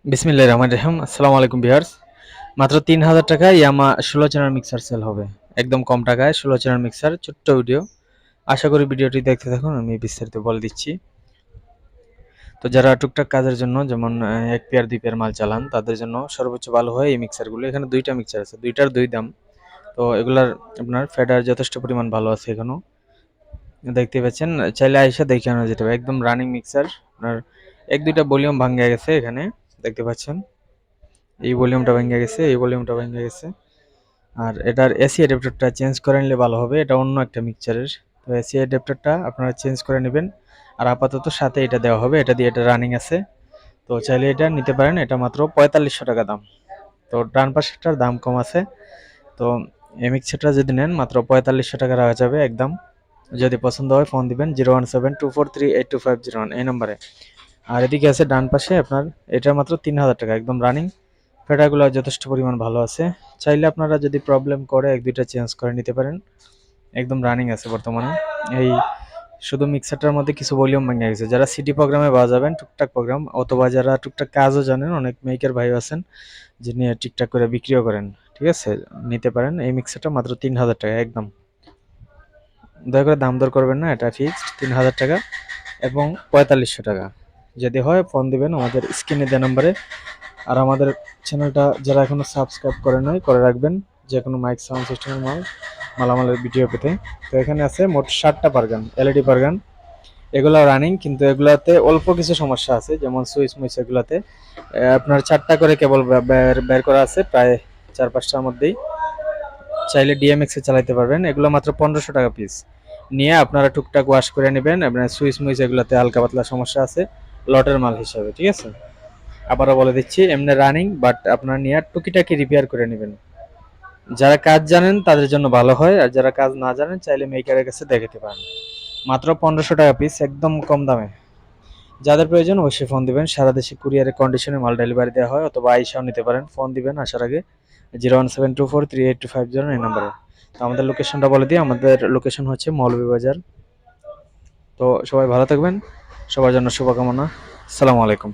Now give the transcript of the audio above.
বিসমিল্লাহির রহমানির রহিম। আসসালামু আলাইকুম ভিউয়ার্স। মাত্র ৩,০০০ টাকায় ইয়ামা ১৬ চ্যানেল মিক্সার সেল হবে। একদম কম টাকায় ১৬ চ্যানেল মিক্সার, ছোট্ট ভিডিও। আশা করি ভিডিওটি দেখতে থাকুন, আমি বিস্তারিত বলে দিচ্ছি। তো যারা টুকটাক কাজের জন্য যেমন ১ পেয়ার ২ পেয়ার মাল চালান তাদের জন্য সর্বোচ্চ ভালো হয় এই মিক্সারগুলো। এখানে ২ টা মিক্সার আছে, ২ টার ২ দাম। তো এগুলার আপনার ফেডার যথেষ্ট পরিমাণ ভালো আছে এখনো। দেখতেই পাচ্ছেন, চাইলে আইসা দেখে আনা যেতে পারে। একদম রানিং মিক্সার। আপনার ১-২ টা ভলিউম ভাঙ্গা গেছে এখানে, দেখতে পাচ্ছেন। এই ভলিউমটা ভেঙে গেছে, এই ভলিউমটা ভেঙে গেছে। আর এটার এসি অ্যাডাপ্টারটা চেঞ্জ করে নিলে ভালো হবে, এটা অন্য একটা মিক্সচারের। তো এসি অ্যাডাপ্টারটা আপনারা চেঞ্জ করে নেবেন। আর আপাতত সাথে এটা দেওয়া হবে, এটা দিয়ে এটা রানিং আছে। তো চাইলে এটা নিতে পারেন, এটা মাত্র ৪৫০০ টাকা দাম। তো ডান পাশেরটার দাম কম আছে। তো এই মিক্সচারটা যদি নেন মাত্র ৪৫০০ টাকা রাখা যাবে একদম। যদি পছন্দ হয় ফোন দিবেন 01724382501 এই নম্বরে। আর এদিকে আছে ডান পাশে আপনার, এটা মাত্র ৩,০০০ টাকা একদম রানিং। ফেডারগুলো যথেষ্ট পরিমাণ ভালো আছে। চাইলে আপনারা যদি প্রবলেম করে ১-২টা চেঞ্জ করে নিতে পারেন। একদম রানিং আছে বর্তমানে। এই শুধু মিক্সারটার মধ্যে কিছু ভলিউম ভেঙে গেছে। যারা সিডি প্রোগ্রামে বাজাবেন, টুকটাক প্রোগ্রাম, অথবা যারা টুকটাক কাজও জানেন, অনেক মেকার ভাইও আছেন যিনি ঠিকঠাক করে বিক্রিও করেন। ঠিক আছে? নিতে পারেন। এই মিক্সারটা মাত্র ৩,০০০ টাকা একদম। দয়া করে দাম দর করবেন না, এটা ফিক্সড ৩,০০০ টাকা এবং ৪৫০০ টাকা। যদি হয় ফোন দিবেন আমাদের স্ক্রিনে দেওয়া নম্বরে। আর আমাদের চ্যানেলটা যারা এখনো সাবস্ক্রাইব করে নাই, করে রাখবেন। যে কোনো মাইক সাউন্ড সিস্টেমের মালামালের ভিডিও পেতে। তো এখানে আছে মোট ৬০টা পারগান, এলইডি পারগান। এগুলো রানিং, কিন্তু এগুলাতে অল্প কিছু সমস্যা আছে, যেমন সুইচ মুইচ এগুলাতে আপনার ৪টা করে কেবল বের করা আছে, প্রায় ৪-৫টার মধ্যেই। চাইলে ডিএমএক্স এ চালাতে পারবেন। এগুলো মাত্র ১৫০০ টাকা পিস। নিয়ে আপনারা টুকটাক ওয়াশ করে নেবেন। আপনার সুইচ মুইচ এগুলাতে হালকা পাতলা সমস্যা আছে, লটের মাল হিসাবে। ঠিক আছে? আবারও বলে দিচ্ছি, এমনি রানিং, বাট আপনার নিয়ে টুকিটাকি রিপেয়ার করে নেবেন। যারা কাজ জানেন তাদের জন্য ভালো হয়, আর যারা কাজ না জানেন চাইলে মেকারের কাছে দেখাতে পারেন। মাত্র ১৫০০ টাকা পিস, একদম কম দামে। যাদের প্রয়োজন অবশ্যই ফোন দিবেন। সারা দেশে কুরিয়ারের কন্ডিশনে মাল ডেলিভারি দেওয়া হয়, অথবা আইসাও নিতে পারেন। ফোন দিবেন আসার আগে 017243825 এই নাম্বারে। তো আমাদের লোকেশনটা বলে দিই, আমাদের লোকেশন হচ্ছে মৌলভীবাজার। তো সবাই ভালো থাকবেন, সবার জন্য শুভকামনা। আসসালামু আলাইকুম।